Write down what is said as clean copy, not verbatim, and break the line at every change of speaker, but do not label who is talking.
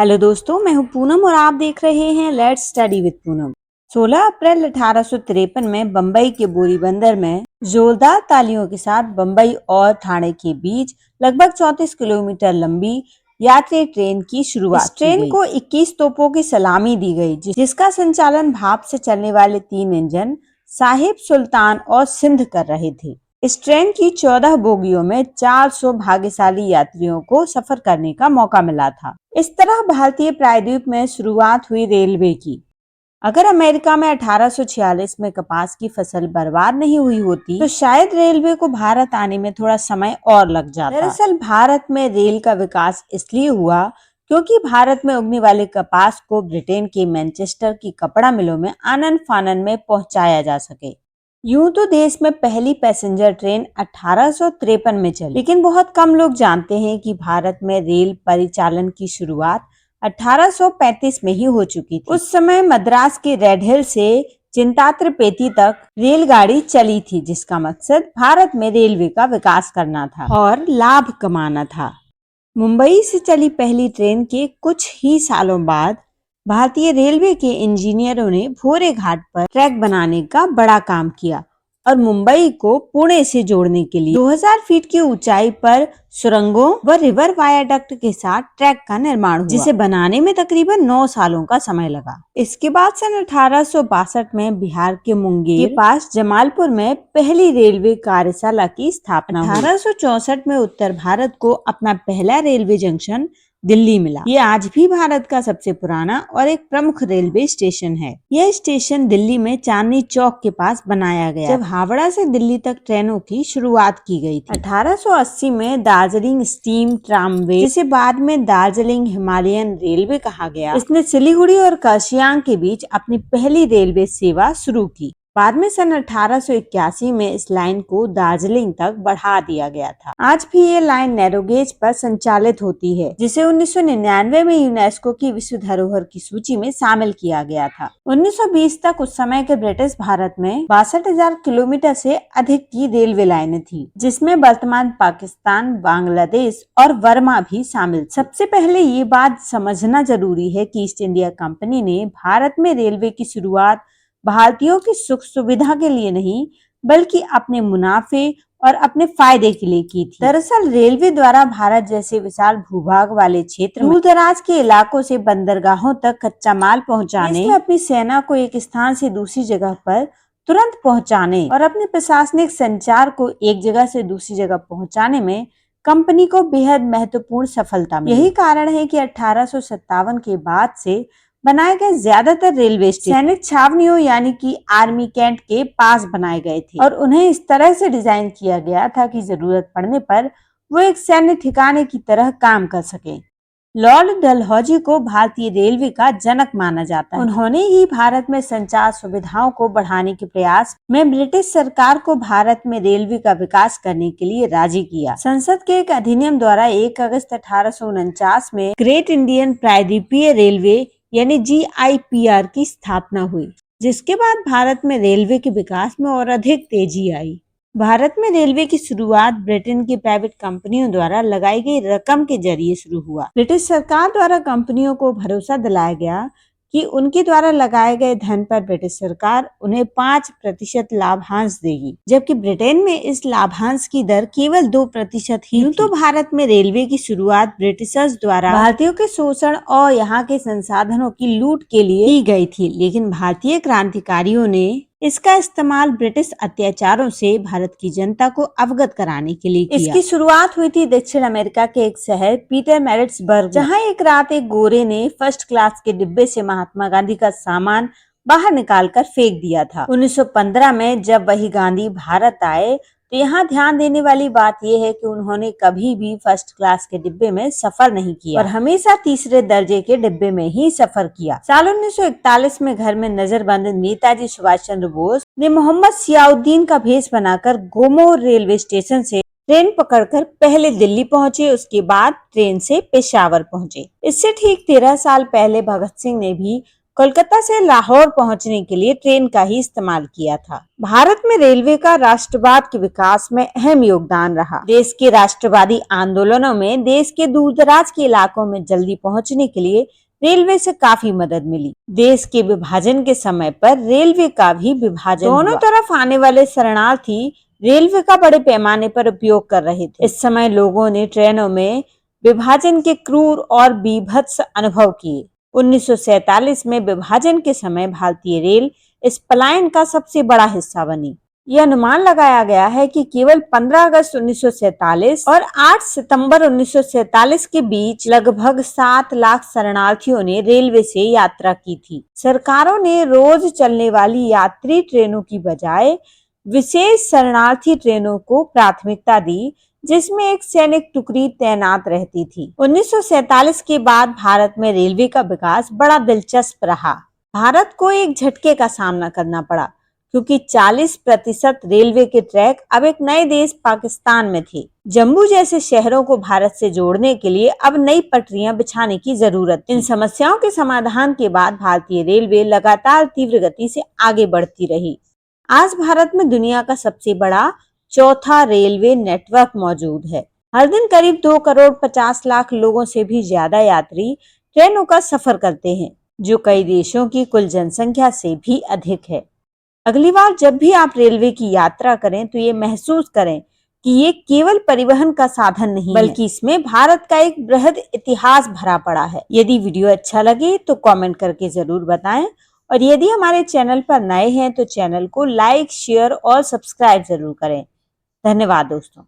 Hello दोस्तों, मैं हूं पूनम और आप देख रहे हैं लेट्स स्टडी विद पूनम। 16 अप्रैल 1853 में बम्बई के बोरी बंदर में जोरदार तालियों के साथ बम्बई और ठाणे के बीच लगभग 34 किलोमीटर लंबी यात्री ट्रेन की शुरुआत की गई। ट्रेन को 21 तोपों की सलामी दी गई, जिसका संचालन भाप से चलने वाले 3 इंजन साहिब सुल्तान और सिंध कर रहे थे। इस ट्रेन की 14 बोगियों में 400 भाग्यशाली यात्रियों को सफर करने का मौका मिला था। इस तरह भारतीय प्रायद्वीप में शुरुआत हुई रेलवे की। अगर अमेरिका में 1846 में कपास की फसल बर्बाद नहीं हुई होती, तो शायद रेलवे को भारत आने में थोड़ा समय और लग जाता। दरअसल भारत में रेल का विकास इसलिए हुआ क्योंकि भारत में उगने वाले कपास को ब्रिटेन के मैनचेस्टर की कपड़ा मिलों में आनन फानन में पहुंचाया जा सके। यूं तो देश में पहली पैसेंजर ट्रेन 1853 में चली, लेकिन बहुत कम लोग जानते हैं कि भारत में रेल परिचालन की शुरुआत 1835 में ही हो चुकी थी। उस समय मद्रास के रेड हिल से चिंतात्रपेती तक रेलगाड़ी चली थी, जिसका मकसद भारत में रेलवे का विकास करना था और लाभ कमाना था। मुंबई से चली पहली ट्रेन के कुछ ही सालों बाद भारतीय रेलवे के इंजीनियरों ने भोरे घाट पर ट्रैक बनाने का बड़ा काम किया और मुंबई को पुणे से जोड़ने के लिए 2000 फीट की ऊंचाई पर सुरंगों व रिवर वायाडक्ट के साथ ट्रैक का निर्माण हुआ, जिसे बनाने में तकरीबन 9 सालों का समय लगा। इसके बाद सन 1862 में बिहार के मुंगेर के पास जमालपुर में पहली रेलवे कार्यशाला की स्थापना हुई। 1864 में उत्तर भारत को अपना पहला रेलवे जंक्शन दिल्ली मिला। ये आज भी भारत का सबसे पुराना और एक प्रमुख रेलवे स्टेशन है। यह स्टेशन दिल्ली में चांदनी चौक के पास बनाया गया जब हावड़ा से दिल्ली तक ट्रेनों की शुरुआत की गई थी। 1880 में दार्जिलिंग स्टीम ट्रामवे, जिसे बाद में दार्जिलिंग हिमालयन रेलवे कहा गया, इसने सिलीगुड़ी और कर्शियांग के बीच अपनी पहली रेलवे सेवा शुरू की। बाद में सन 1881 में इस लाइन को दार्जिलिंग तक बढ़ा दिया गया था। आज भी ये लाइन नैरोगेज पर संचालित होती है, जिसे 1999 में यूनेस्को की विश्व धरोहर की सूची में शामिल किया गया था। 1920 तक उस समय के ब्रिटिश भारत में 62,000 किलोमीटर से अधिक की रेलवे लाइनें थी, जिसमें वर्तमान पाकिस्तान, बांग्लादेश और वर्मा भी शामिल। सबसे पहले ये बात समझना जरूरी है कि ईस्ट इंडिया कंपनी ने भारत में रेलवे की शुरुआत भारतीयों की सुख सुविधा के लिए नहीं, बल्कि अपने मुनाफे और अपने फायदे के लिए की थी। दरअसल रेलवे द्वारा भारत जैसे विशाल भूभाग वाले क्षेत्र दूर दराज के इलाकों से बंदरगाहों तक कच्चा माल पहुंचाने, अपनी सेना को एक स्थान से दूसरी जगह पर तुरंत पहुंचाने और अपने प्रशासनिक संचार को एक जगह से दूसरी जगह पहुंचाने में कंपनी को बेहद महत्वपूर्ण सफलता मिली। यही कारण है कि 1857 के बाद से बनाए गए ज्यादातर रेलवे स्टेशन सैनिक छावनियों यानी कि आर्मी कैंट के पास बनाए गए थे और उन्हें इस तरह से डिजाइन किया गया था कि जरूरत पड़ने पर वो एक सैन्य ठिकाने की तरह काम कर सके। लॉर्ड डलहौजी को भारतीय रेलवे का जनक माना जाता है। उन्होंने ही भारत में संचार सुविधाओं को बढ़ाने के प्रयास में ब्रिटिश सरकार को भारत में रेलवे का विकास करने के लिए राजी किया। संसद के एक अधिनियम द्वारा 1 अगस्त 1849 में ग्रेट इंडियन प्रायद्वीपीय रेलवे यानी GIPR की स्थापना हुई, जिसके बाद भारत में रेलवे के विकास में और अधिक तेजी आई। भारत में रेलवे की शुरुआत ब्रिटेन की प्राइवेट कंपनियों द्वारा लगाई गई रकम के जरिए शुरू हुआ। ब्रिटिश सरकार द्वारा कंपनियों को भरोसा दिलाया गया कि उनके द्वारा लगाए गए धन पर ब्रिटिश सरकार उन्हें 5% लाभांश देगी, जबकि ब्रिटेन में इस लाभांश की दर केवल 2% ही थी। तो भारत में रेलवे की शुरुआत ब्रिटिशर्स द्वारा भारतीयों के शोषण और यहाँ के संसाधनों की लूट के लिए की गई थी, लेकिन भारतीय क्रांतिकारियों ने इसका इस्तेमाल ब्रिटिश अत्याचारों से भारत की जनता को अवगत कराने के लिए किया। इसकी शुरुआत हुई थी दक्षिण अमेरिका के एक शहर पीटरमैरिट्सबर्ग, जहां एक रात एक गोरे ने फर्स्ट क्लास के डिब्बे से महात्मा गांधी का सामान बाहर निकालकर फेंक दिया था। 1915 में जब वही गांधी भारत आए तो यहाँ ध्यान देने वाली बात यह है कि उन्होंने कभी भी फर्स्ट क्लास के डिब्बे में सफर नहीं किया और हमेशा तीसरे दर्जे के डिब्बे में ही सफर किया। साल 1941 में घर में नजरबंद नेताजी सुभाष चंद्र बोस ने मोहम्मद सियाउद्दीन का भेष बनाकर गोमोह रेलवे स्टेशन से ट्रेन पकड़कर पहले दिल्ली पहुंचे, उसके बाद ट्रेन से पेशावर पहुंचे। इससे ठीक 13 साल पहले भगत सिंह ने भी कोलकाता से लाहौर पहुंचने के लिए ट्रेन का ही इस्तेमाल किया था। भारत में रेलवे का राष्ट्रवाद के विकास में अहम योगदान रहा। देश के राष्ट्रवादी आंदोलनों में देश के दूरदराज के इलाकों में जल्दी पहुंचने के लिए रेलवे से काफी मदद मिली। देश के विभाजन के समय पर रेलवे का भी विभाजन हुआ। दोनों तरफ आने वाले शरणार्थी रेलवे का बड़े पैमाने पर उपयोग कर रहे थे। इस समय लोगों ने ट्रेनों में विभाजन के क्रूर और बीभत्स अनुभव किए। 1947 में विभाजन के समय भारतीय रेल इस पलायन का सबसे बड़ा हिस्सा बनी। यह अनुमान लगाया गया है कि केवल 15 अगस्त 1947 और 8 सितंबर 1947 के बीच लगभग 7 लाख शरणार्थियों ने रेलवे से यात्रा की थी। सरकारों ने रोज चलने वाली यात्री ट्रेनों की बजाय विशेष शरणार्थी ट्रेनों को प्राथमिकता दी, जिसमें एक सैनिक टुकड़ी तैनात रहती थी। 1947 के बाद भारत में रेलवे का विकास बड़ा दिलचस्प रहा। भारत को एक झटके का सामना करना पड़ा, क्योंकि 40% रेलवे के ट्रैक अब एक नए देश पाकिस्तान में थे। जम्मू जैसे शहरों को भारत से जोड़ने के लिए अब नई पटरियां बिछाने की जरूरत। इन समस्याओं के समाधान के बाद भारतीय रेलवे लगातार तीव्र गति से आगे बढ़ती रही। आज भारत में दुनिया का सबसे बड़ा चौथा रेलवे नेटवर्क मौजूद है। हर दिन करीब 2 करोड़ 50 लाख लोगों से भी ज्यादा यात्री ट्रेनों का सफर करते हैं, जो कई देशों की कुल जनसंख्या से भी अधिक है। अगली बार जब भी आप रेलवे की यात्रा करें तो ये महसूस करें कि ये केवल परिवहन का साधन नहीं, बल्कि इसमें भारत का एक बृहद इतिहास भरा पड़ा है। यदि वीडियो अच्छा लगे तो कमेंट करके जरूर बताएं, और यदि हमारे चैनल पर नए हैं तो चैनल को लाइक, शेयर और सब्सक्राइब जरूर करें। धन्यवाद दोस्तों।